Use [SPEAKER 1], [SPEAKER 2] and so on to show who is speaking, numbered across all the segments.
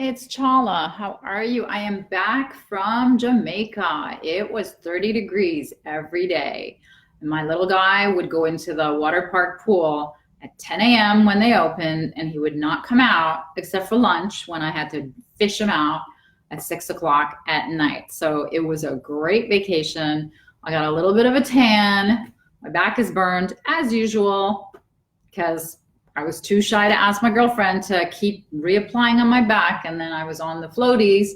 [SPEAKER 1] it's Chala. How are you? I am back from Jamaica. It was 30 degrees every day. And my little guy would go into the water park pool at 10 a.m. when they opened, and he would not come out except for lunch when I had to fish him out at 6 o'clock at night. So it was a great vacation. I got a little bit of a tan. My back is burned as usual because I was too shy to ask my girlfriend to keep reapplying on my back. And then I was on the floaties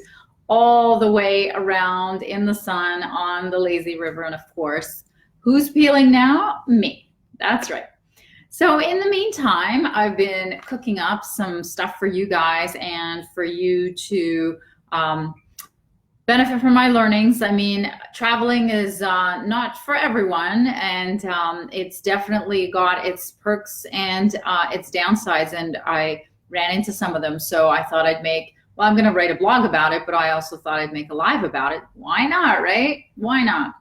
[SPEAKER 1] all the way around in the sun on the lazy river. And of course, who's peeling now? Me. That's right. So in the meantime, I've been cooking up some stuff for you guys and for you to benefit from my learnings. I mean, traveling is not for everyone, and it's definitely got its perks and its downsides, and I ran into some of them. So I thought I'd make, well, I'm gonna write a blog about it, but I also thought I'd make a live about it. Why not, right? Why not?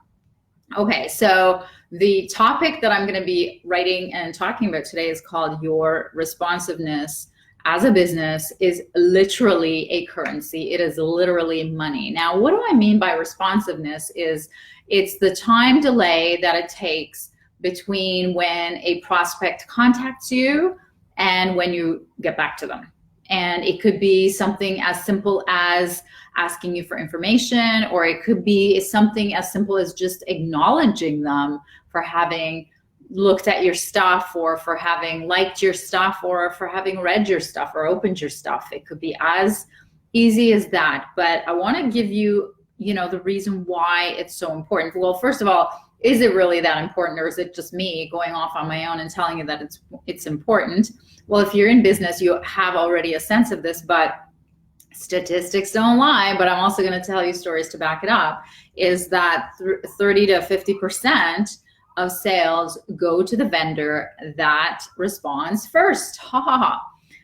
[SPEAKER 1] Okay, so the topic that I'm gonna be writing and talking about today is called Your Responsiveness as a business is literally a currency. It is literally money. Now, what do I mean by responsiveness is it's the time delay that it takes between when a prospect contacts you and when you get back to them. And it could be something as simple as asking you for information, or it could be something as simple as just acknowledging them for having looked at your stuff, or for having liked your stuff, or for having read your stuff or opened your stuff. It could be as easy as that. But I want to give you, the reason why it's so important. Well, first of all, is it really that important, or is it just me going off on my own and telling you that it's important? Well, if you're in business, you have already a sense of this, but statistics don't lie. But I'm also going to tell you stories to back it up, is that 30 to 50% of sales go to the vendor that responds first. Ha ha ha.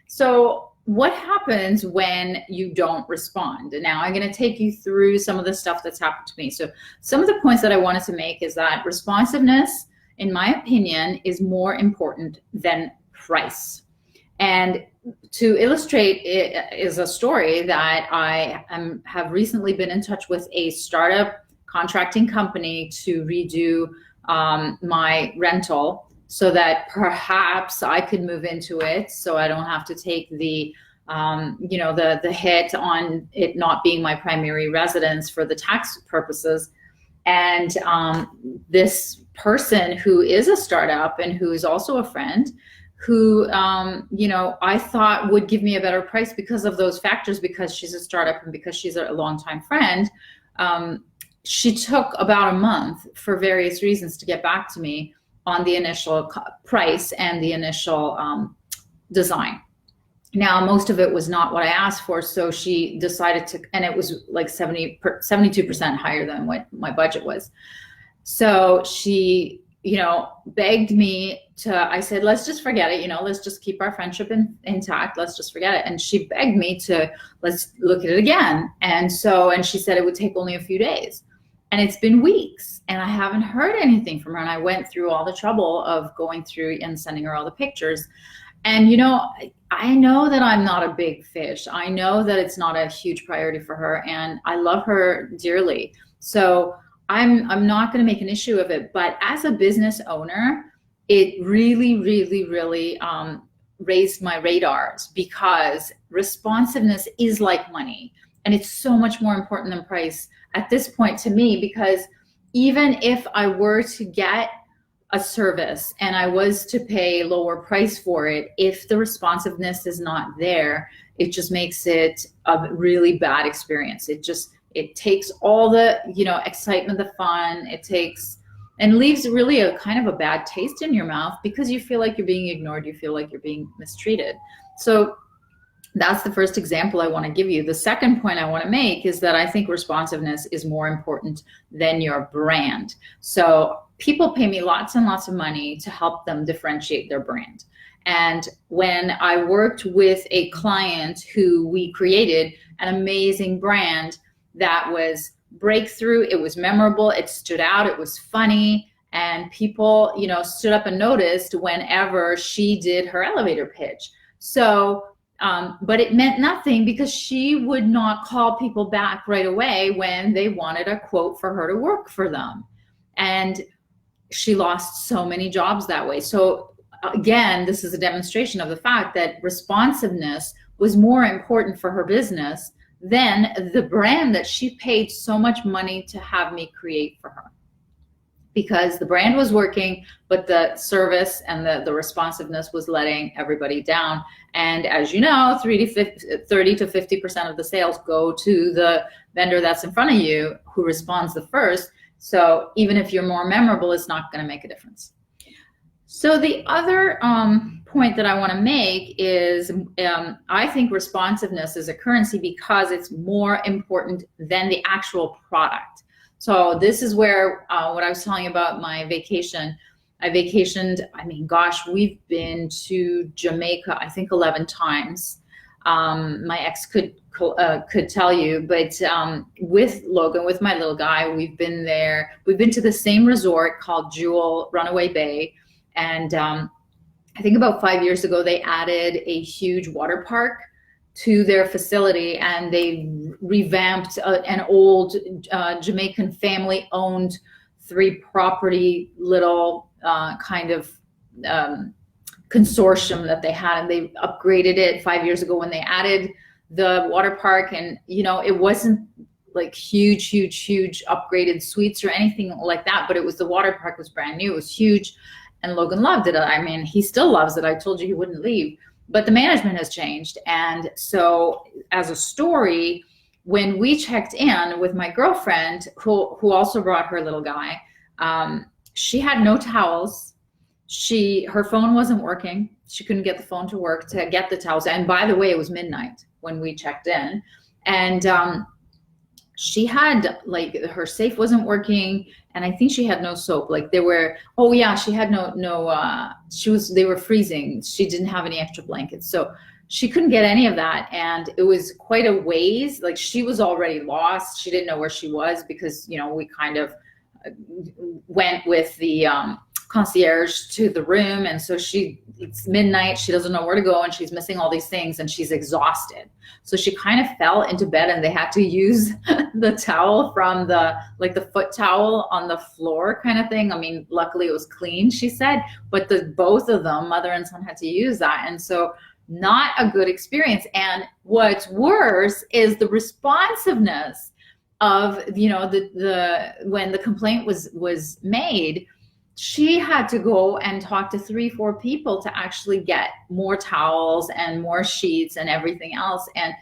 [SPEAKER 1] So what happens when you don't respond? And now I'm going to take you through some of the stuff that's happened to me. So some of the points that I wanted to make is that responsiveness, in my opinion, is more important than price. And to illustrate it is a story that I have recently been in touch with a startup contracting company to redo my rental so that perhaps I could move into it, so I don't have to take the the hit on it not being my primary residence for the tax purposes. And this person who is a startup and who is also a friend, who I thought would give me a better price because of those factors, because she's a startup and because she's a longtime friend. She took about a month for various reasons to get back to me on the initial price and the initial design. Now, most of it was not what I asked for, so she decided to, and it was like 72% higher than what my budget was. So she, begged me to, I said, let's just forget it, let's just keep our friendship intact, let's just forget it. And she begged me to, let's look at it again. And she said it would take only a few days. And it's been weeks and I haven't heard anything from her. And I went through all the trouble of going through and sending her all the pictures. And, I know that I'm not a big fish. I know that it's not a huge priority for her, and I love her dearly. So I'm not going to make an issue of it. But as a business owner, it really, really, really raised my radars, because responsiveness is like money. And it's so much more important than price at this point to me, because even if I were to get a service and I was to pay lower price for it, if the responsiveness is not there, it just makes it a really bad experience. It takes all the, excitement, the fun, and leaves really a kind of a bad taste in your mouth, because you feel like you're being ignored, you feel like you're being mistreated. So that's the first example I want to give you. The second point I want to make is that I think responsiveness is more important than your brand. So people pay me lots and lots of money to help them differentiate their brand. And when I worked with a client who we created an amazing brand that was breakthrough, it was memorable, it stood out, it was funny, and people, stood up and noticed whenever she did her elevator pitch. So But it meant nothing because she would not call people back right away when they wanted a quote for her to work for them. And she lost so many jobs that way. So again, this is a demonstration of the fact that responsiveness was more important for her business than the brand that she paid so much money to have me create for her. Because the brand was working, but the service and the responsiveness was letting everybody down. And as you know, 30 to 50% of the sales go to the vendor that's in front of you who responds the first. So even if you're more memorable, it's not going to make a difference. So the other point that I want to make is I think responsiveness is a currency because it's more important than the actual product. So this is where what I was telling you about my vacation. I vacationed, I mean, gosh, we've been to Jamaica, I think 11 times. My ex could tell you, but with Logan, with my little guy, we've been there. We've been to the same resort called Jewel Runaway Bay. And I think about 5 years ago, they added a huge water park to their facility, and they revamped an old Jamaican family-owned 3-property little kind of consortium that they had, and they upgraded it 5 years ago when they added the water park. And you know, it wasn't like huge upgraded suites or anything like that, but it was, the water park was brand new, it was huge, and Logan loved it. I mean, he still loves it. I told you he wouldn't leave. But the management has changed. And so as a story, when we checked in with my girlfriend, who also brought her little guy, she had no towels. Her phone wasn't working. She couldn't get the phone to work to get the towels. And by the way, it was midnight when we checked in. And she had, like, her safe wasn't working, and I think she had no soap. Like, they were, oh yeah, she had they were freezing. She didn't have any extra blankets. So she couldn't get any of that. And it was quite a ways. Like, she was already lost. She didn't know where she was because, you know, we kind of went with the concierge to the room. And so it's midnight, she doesn't know where to go, and she's missing all these things, and she's exhausted. So she kind of fell into bed, and they had to use the towel from the foot towel on the floor kind of thing. I mean, luckily it was clean, she said, but both of them, mother and son, had to use that. And so not a good experience. And what's worse is the responsiveness of, you know, when the complaint was made, she had to go and talk to 3-4 people to actually get more towels and more sheets and everything else. And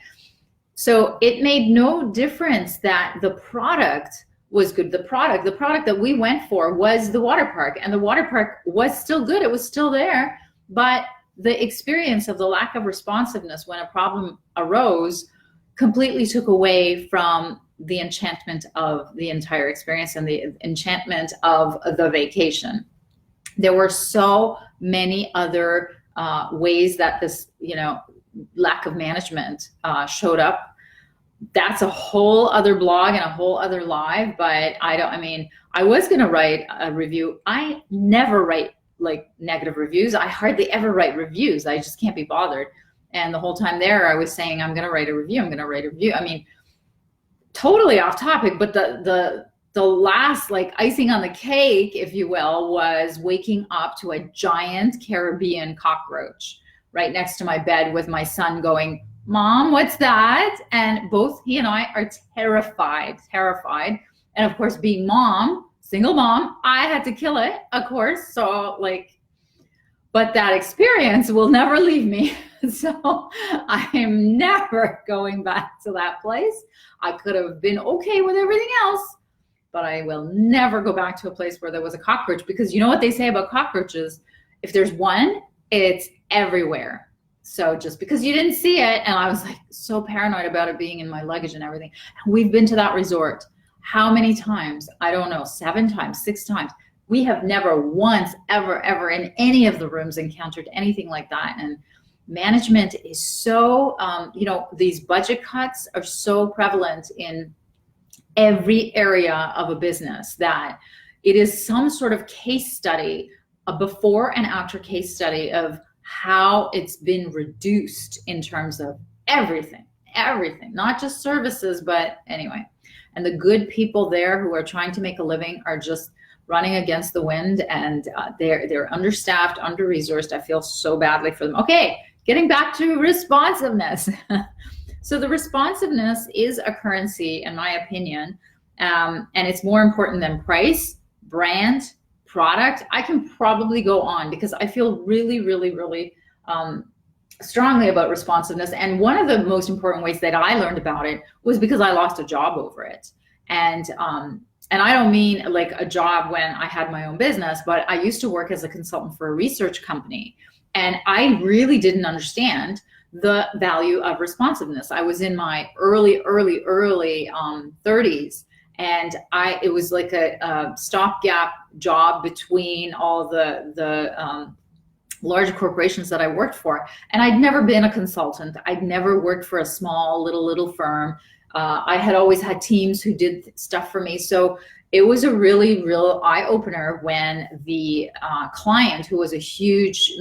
[SPEAKER 1] so it made no difference that the product was good. The product that we went for was the water park, and the water park was still good. It was still there, but the experience of the lack of responsiveness when a problem arose completely took away from the enchantment of the entire experience and the enchantment of the vacation. There were so many other ways that this, you know, lack of management showed up. That's a whole other blog and a whole other live, but I was going to write a review. I never write like negative reviews. I hardly ever write reviews. I just can't be bothered. And the whole time there, I was saying, I'm going to write a review. I mean, totally off topic, but the last, like, icing on the cake, if you will, was waking up to a giant Caribbean cockroach right next to my bed with my son going, "Mom, what's that?" And both he and I are terrified. And of course, being single mom, I had to kill it, of course. So but that experience will never leave me. So I am never going back to that place. I could have been okay with everything else, but I will never go back to a place where there was a cockroach, because you know what they say about cockroaches? If there's one, it's everywhere. So just because you didn't see it, and I was like so paranoid about it being in my luggage and everything. We've been to that resort how many times? I don't know, 7 times, 6 times. We have never once, ever in any of the rooms encountered anything like that. And management is so, these budget cuts are so prevalent in every area of a business that it is some sort of case study, a before and after case study of how it's been reduced in terms of everything, not just services, but anyway. And the good people there who are trying to make a living are just running against the wind, and they're understaffed, under-resourced. I feel so badly for them. Okay, getting back to responsiveness. So the responsiveness is a currency, in my opinion, and it's more important than price, brand, product. I can probably go on because I feel really, really, really strongly about responsiveness. And one of the most important ways that I learned about it was because I lost a job over it. And I don't mean like a job when I had my own business, but I used to work as a consultant for a research company. And I really didn't understand the value of responsiveness. I was in my early 30s, and it was like a stopgap job between all the large corporations that I worked for. And I'd never been a consultant. I'd never worked for a small little firm. I had always had teams who did stuff for me. So it was a real eye-opener when the client, who was a huge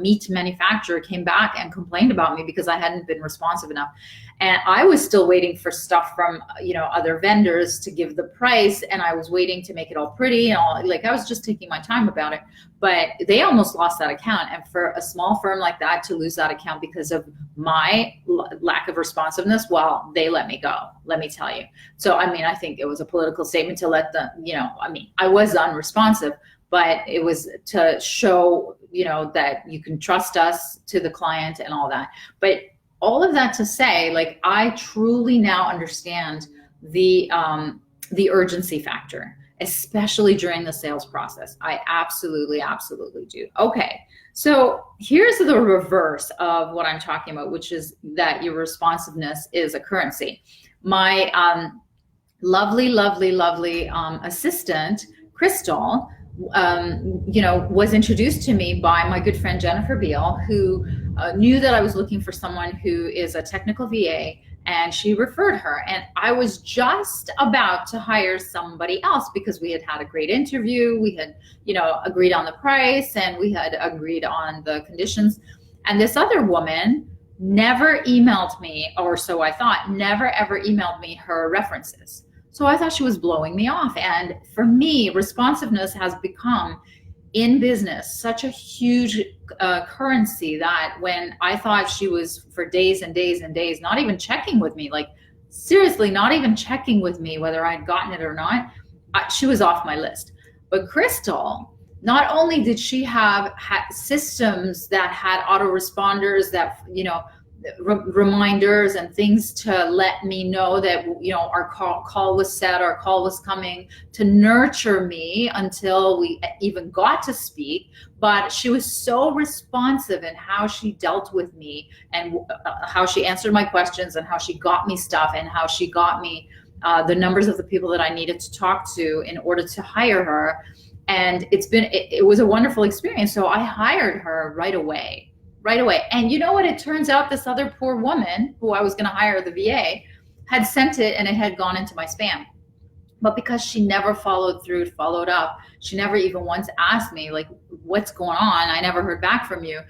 [SPEAKER 1] meat manufacturer, came back and complained about me because I hadn't been responsive enough. And I was still waiting for stuff from other vendors to give the price, and I was waiting to make it all pretty and all, like I was just taking my time about it. But they almost lost that account, and for a small firm like that to lose that account because of my lack of responsiveness, well, they let me go, let me tell you. So I mean, I think it was a political statement to let them, I was unresponsive, but it was to show that you can trust us to the client and all that. But all of that to say, like, I truly now understand the urgency factor, especially during the sales process. I absolutely do. Okay, so here's the reverse of what I'm talking about, which is that your responsiveness is a currency. My lovely assistant, Crystal, was introduced to me by my good friend Jennifer Beal, who knew that I was looking for someone who is a technical VA, and she referred her. And I was just about to hire somebody else because we had had a great interview. We had, agreed on the price, and we had agreed on the conditions. And this other woman never emailed me, or so I thought, never ever emailed me her references. So I thought she was blowing me off. And for me, responsiveness has become, in business, such a huge currency that when I thought she was for days and days and days not even checking with me, like seriously not even checking with me whether I'd gotten it or not, she was off my list. But Crystal, not only did she had systems that had autoresponders that, reminders and things to let me know that our call was set, our call was coming, to nurture me until we even got to speak, but she was so responsive in how she dealt with me and how she answered my questions and how she got me stuff and how she got me the numbers of the people that I needed to talk to in order to hire her. And it was a wonderful experience. So I hired her right away. And you know what? It turns out this other poor woman who I was going to hire, the VA, had sent it and it had gone into my spam. But because she never followed up, she never even once asked me, like, what's going on? I never heard back from you.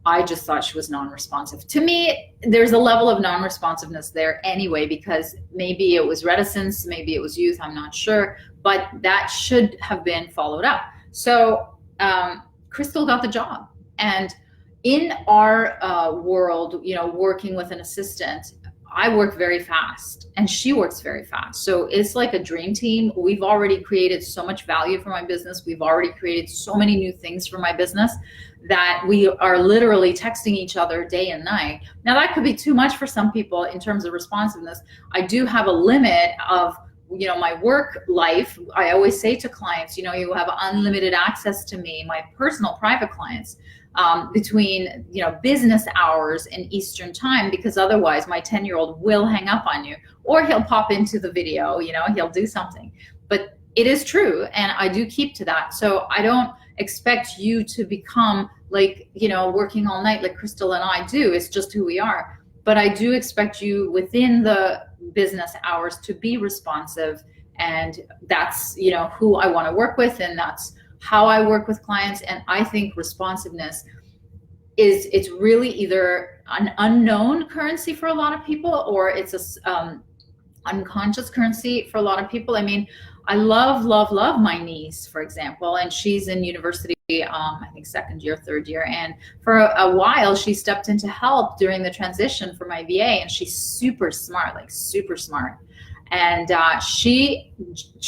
[SPEAKER 1] I just thought she was non-responsive. To me, there's a level of non-responsiveness there anyway, because maybe it was reticence, maybe it was youth, I'm not sure, but that should have been followed up. So Crystal got the job. And in our world, working with an assistant, I work very fast and she works very fast. So it's like a dream team. We've already created so much value for my business. We've already created so many new things for my business that we are literally texting each other day and night. Now that could be too much for some people in terms of responsiveness. I do have a limit of my work life. I always say to clients, you have unlimited access to me, my personal private clients, between business hours and Eastern time, because otherwise my 10-year-old will hang up on you, or he'll pop into the video, he'll do something. But it is true, and I do keep to that. So I don't expect you to become like, working all night like Crystal and I do. It's just who we are. But I do expect you within the business hours to be responsive, and that's who I want to work with, and that's how I work with clients. And I think responsiveness is it's really either an unknown currency for a lot of people, or it's a unconscious currency for a lot of people. I mean, I love, love, love my niece, for example, and she's in university, I think second year, third year. And for a while, she stepped in to help during the transition for my VA, and she's super smart, like super smart. And she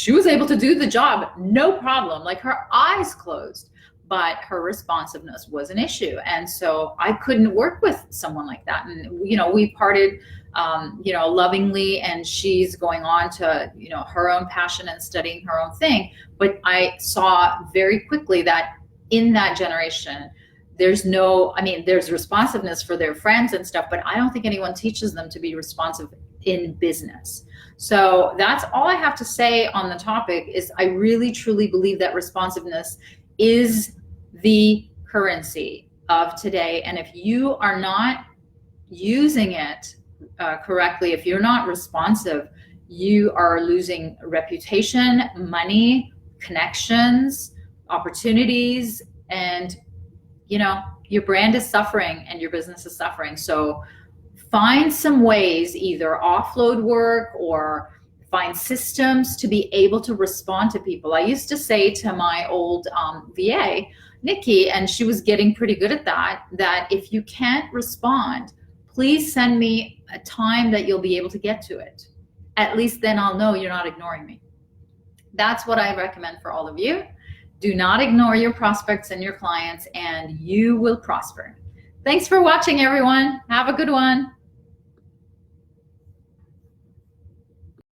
[SPEAKER 1] was able to do the job, no problem, like her eyes closed, but her responsiveness was an issue. And so I couldn't work with someone like that. And, you know, we parted, you know, lovingly, and she's going on to, you know, her own passion and studying her own thing. But I saw very quickly that in that generation, there's no, I mean, there's responsiveness for their friends and stuff, but I don't think anyone teaches them to be responsive in business. So that's all I have to say on the topic. Is I really truly believe that responsiveness is the currency of today. And if you are not using it correctly, if you're not responsive, you are losing reputation, money, connections, opportunities, and, you know, your brand is suffering and your business is suffering. So find some ways, either offload work or find systems to be able to respond to people. I used to say to my old VA, Nikki, and she was getting pretty good at that, that if you can't respond, please send me a time that you'll be able to get to it. At least then I'll know you're not ignoring me. That's what I recommend for all of you. Do not ignore your prospects and your clients, and you will prosper. Thanks for watching, everyone. Have a good one.